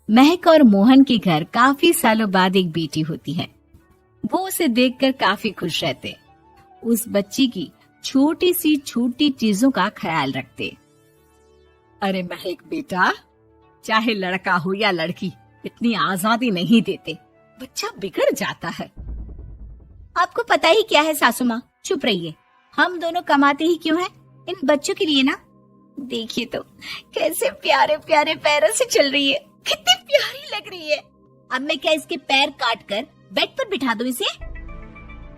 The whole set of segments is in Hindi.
महक और मोहन के घर काफी सालों बाद एक बेटी होती है। वो उसे देखकर काफी खुश रहते। उस बच्ची की छोटी सी छोटी चीजों का ख्याल रखते। अरे महक बेटा, चाहे लड़का हो या लड़की, इतनी आजादी नहीं देते, बच्चा बिगड़ जाता है। आपको पता ही क्या है सासू माँ, चुप रहिए। हम दोनों कमाते ही क्यों हैं? इन बच्चों के लिए ना। देखिए तो कैसे प्यारे प्यारे पैरों से चल रही है, कितनी प्यारी लग रही है। अब मैं क्या इसके पैर काट कर बेड पर बिठा दूं इसे?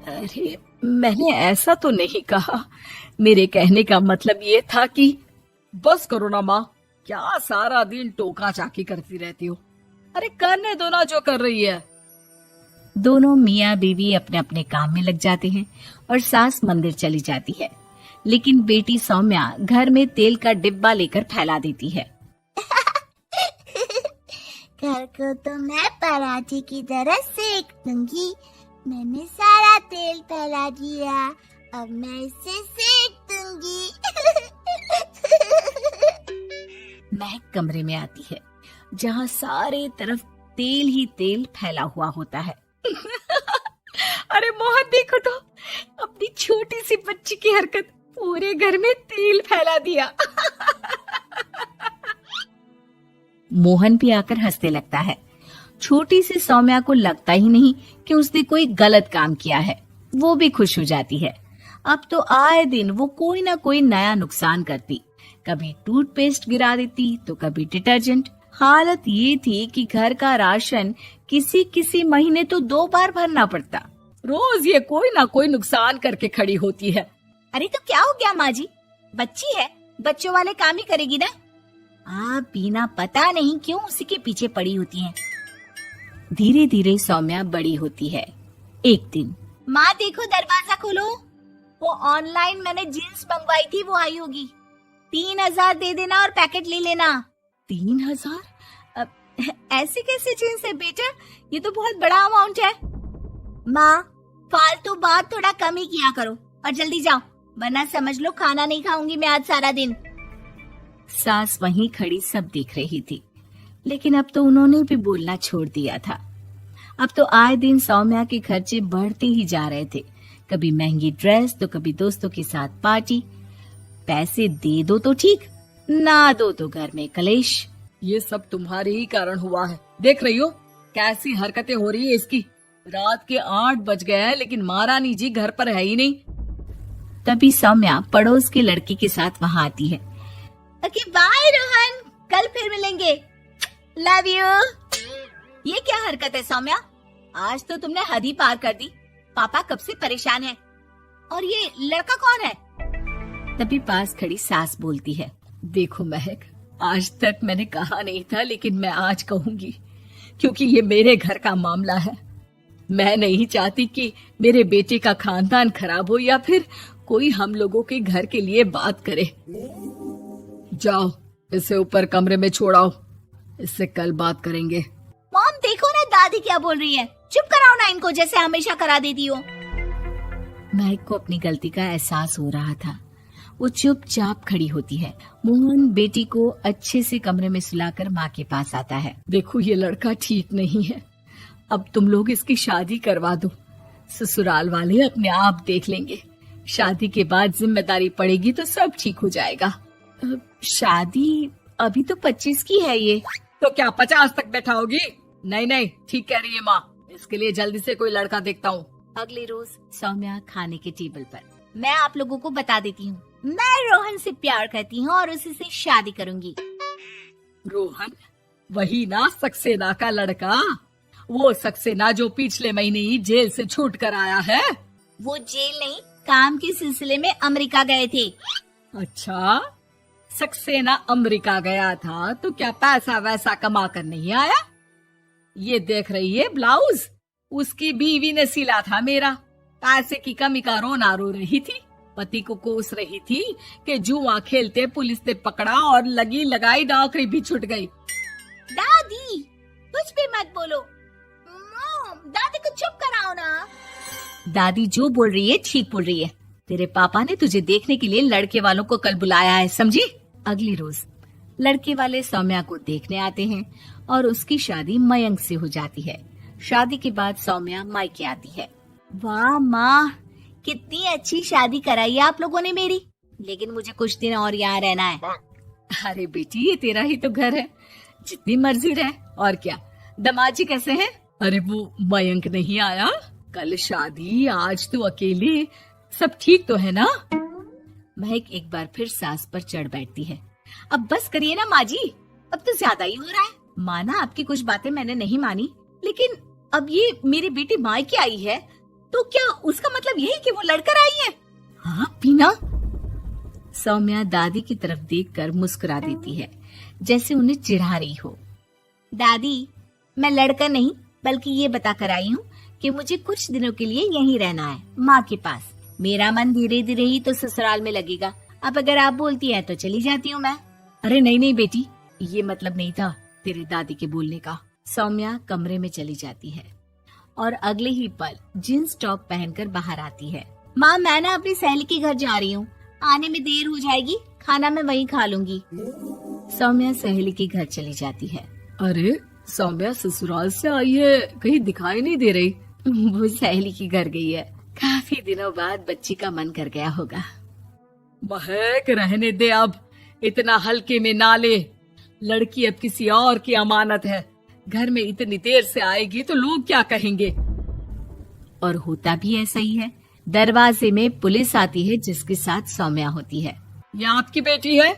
अरे मैंने ऐसा तो नहीं कहा। मेरे कहने का मतलब ये था कि बस करो ना माँ, क्या सारा दिन टोका चाकी करती रहती हो। अरे करने दो ना जो कर रही है। दोनों मियाँ बीवी अपने अपने काम में लग जाते हैं और सास मंदिर चली जाती है, लेकिन बेटी सौम्या घर में तेल का डिब्बा लेकर फैला देती है। घर को तो मैं पराठे की तरह सेक दूंगी। मैंने सारा तेल फैला दिया, अब मैं इसे सेक दूंगी। महक कमरे में आती है जहाँ सारे तरफ तेल ही तेल फैला हुआ होता है। अरे मोहन देखो तो, अपनी छोटी सी बच्ची की हरकत, पूरे घर में तेल फैला दिया। मोहन भी आकर हंसने लगता है। छोटी सी सौम्या को लगता ही नहीं कि उसने कोई गलत काम किया है। वो भी खुश हो जाती है। अब तो आए दिन वो कोई ना कोई नया नुकसान करती, कभी टूथपेस्ट गिरा देती तो कभी डिटर्जेंट। हालत ये थी कि घर का राशन किसी किसी महीने तो 2 बार भरना पड़ता। रोज ये कोई ना कोई नुकसान करके खड़ी होती है। अरे तो क्या हो गया माँ जी, बच्ची है, बच्चों वाले काम ही करेगी ना। आप बिना पता नहीं क्यों उसी के पीछे पड़ी होती हैं। धीरे धीरे सौम्या बड़ी होती है। एक दिन, माँ देखो दरवाजा खोलो, वो ऑनलाइन मैंने जीन्स मंगवाई थी, वो आई होगी। 3,000 दे देना और पैकेट ले लेना। 3,000? ऐसे कैसे जीन्स है बेटा, ये तो बहुत बड़ा अमाउंट है। माँ फालतू बात थोड़ा कम ही किया करो और जल्दी जाओ, वरना समझ लो खाना नहीं खाऊंगी मैं आज सारा दिन। सास वहीं खड़ी सब देख रही थी, लेकिन अब तो उन्होंने भी बोलना छोड़ दिया था। अब तो आए दिन सौम्या के खर्चे बढ़ते ही जा रहे थे। कभी महंगी ड्रेस तो कभी दोस्तों के साथ पार्टी। पैसे दे दो तो ठीक, ना दो तो घर में कलेश। ये सब तुम्हारे ही कारण हुआ है। देख रही हो कैसी हरकतें हो रही है इसकी। रात के 8 बज गए हैं, लेकिन महारानी जी घर पर है ही नहीं। तभी सौम्या पड़ोस के लड़की के साथ वहाँ आती है। ओके बाय रोहन, कल फिर मिलेंगे, लव यू। ये क्या हरकत है सौम्या, आज तो तुमने हद ही पार कर दी। पापा कब से परेशान है। और ये लड़का कौन है? तभी पास खड़ी सास बोलती है, देखो महक, आज तक मैंने कहा नहीं था, लेकिन मैं आज कहूंगी, क्योंकि ये मेरे घर का मामला है। मैं नहीं चाहती कि मेरे बेटे का खानदान खराब हो या फिर कोई हम लोगों के घर के लिए बात करे। जाओ इसे ऊपर कमरे में छोड़ाओ, इससे कल बात करेंगे। मॉम देखो ना दादी क्या बोल रही है, चुप कराओ ना इनको, जैसे हमेशा करा देती हो। महक को अपनी गलती का एहसास हो रहा था। वो चुपचाप खड़ी होती है। मोहन बेटी को अच्छे से कमरे में सुलाकर माँ के पास आता है। देखो ये लड़का ठीक नहीं है, अब तुम लोग इसकी शादी करवा दो, ससुराल वाले अपने आप देख लेंगे। शादी के बाद जिम्मेदारी पड़ेगी तो सब ठीक हो जाएगा। शादी अभी तो 25 की है ये। तो क्या 50 तक बैठाओगी? नहीं नहीं, ठीक कह रही है माँ, इसके लिए जल्दी से कोई लड़का देखता हूँ। अगले रोज सौम्या खाने के टेबल पर, मैं आप लोगों को बता देती हूँ, मैं रोहन से प्यार करती हूँ और उसी से शादी करूंगी। रोहन? वही ना सक्सेना का लड़का, वो सक्सेना जो पिछले महीने ही जेल से छूट कर आया है। वो जेल नहीं, काम के सिलसिले में अमेरिका गए थे। अच्छा, सक्सेना अमेरिका गया था तो क्या पैसा वैसा कमा कर नहीं आया? ये देख रही है ब्लाउज, उसकी बीवी ने सिला था मेरा। पैसे की कमी का रोना रो रही थी, पति को कोस रही थी कि जुआ खेलते पुलिस ने पकड़ा और लगी लगाई नौकरी भी छूट गई। दादी कुछ भी मत बोलो, दादी को चुप कराओ ना। दादी जो बोल रही है ठीक बोल रही है। तेरे पापा ने तुझे देखने के लिए लड़के वालों को कल बुलाया है, समझी? अगली रोज लड़के वाले सौम्या को देखने आते हैं और उसकी शादी मयंक से हो जाती है। शादी के बाद सौम्या मायके आती है। वाह माँ, कितनी अच्छी शादी कराई है आप लोगों ने मेरी। लेकिन मुझे कुछ दिन और यहाँ रहना है। अरे बेटी, ये तेरा ही तो घर है, जितनी मर्जी रह। और क्या, दामाद जी कैसे हैं? अरे वो मयंक नहीं आया, कल शादी, आज तो अकेले, सब ठीक तो है ना? महक एक बार फिर सास पर चढ़ बैठती है। अब बस करिए ना माँ जी, अब तो ज्यादा ही हो रहा है। माना आपकी कुछ बातें मैंने नहीं मानी, लेकिन अब ये मेरी बेटी मायके आई है तो क्या उसका मतलब यही कि वो लड़कर आई है? हाँ पीना। सौम्या दादी की तरफ देखकर मुस्कुरा देती है, जैसे उन्हें चिढ़ा रही हो। दादी, मैं लड़कर नहीं बल्कि ये बता कर आई हूँ कि मुझे कुछ दिनों के लिए यहीं रहना है, माँ के पास। मेरा मन धीरे धीरे ही तो ससुराल में लगेगा। अब अगर आप बोलती है तो चली जाती हूँ मैं। अरे नहीं नहीं बेटी, ये मतलब नहीं था तेरे दादी के बोलने का। सौम्या कमरे में चली जाती है और अगले ही पल जींस टॉप पहनकर बाहर आती है। माँ, मैं ना अपनी सहेली के घर जा रही हूँ, आने में देर हो जाएगी, खाना मैं वहीं खा लूंगी। सौम्या सहेली के घर चली जाती है। अरे सौम्या ससुराल से आई है, कहीं दिखाई नहीं दे रही। वो सहेली के घर गई है, काफी दिनों बाद बच्ची का मन कर गया होगा। महक, रहने दे अब, इतना हल्के में ना ले। लड़की अब किसी और की अमानत है, घर में इतनी देर से आएगी तो लोग क्या कहेंगे। और होता भी ऐसा ही है। दरवाजे में पुलिस आती है जिसके साथ सौम्या होती है। ये आपकी बेटी है?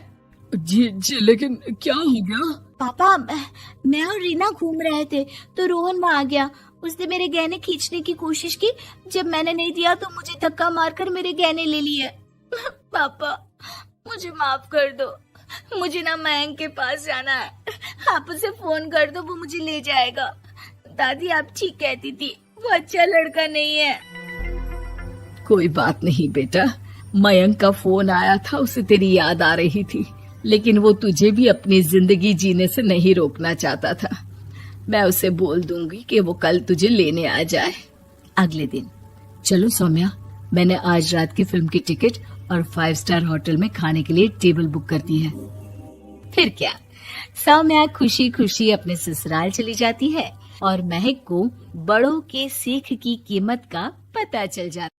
जी जी, लेकिन क्या हो गया? पापा, मैं और रीना घूम रहे थे तो रोहन वहाँ आ गया। उसने मेरे गहने खींचने की कोशिश की, जब मैंने नहीं दिया तो मुझे धक्का मारकर मेरे गहने ले लिए। पापा, मुझे माफ कर दो, मुझे ना मयंक के पास जाना है, आप उसे फोन कर दो, वो मुझे ले जाएगा। दादी, आप ठीक कहती थी, वो अच्छा लड़का नहीं है। कोई बात नहीं बेटा, मयंक का फोन आया था, उसे तेरी याद आ रही थी, लेकिन वो तुझे भी अपनी जिंदगी जीने से नहीं रोकना चाहता था। मैं उसे बोल दूंगी कि वो कल तुझे लेने आ जाए। अगले दिन, चलो सौम्या, मैंने आज रात की फिल्म की टिकट और 5 स्टार होटल में खाने के लिए टेबल बुक कर दी है। फिर क्या, सौम्या खुशी खुशी अपने ससुराल चली जाती है और महक को बड़ों के सीख की कीमत का पता चल जाता है।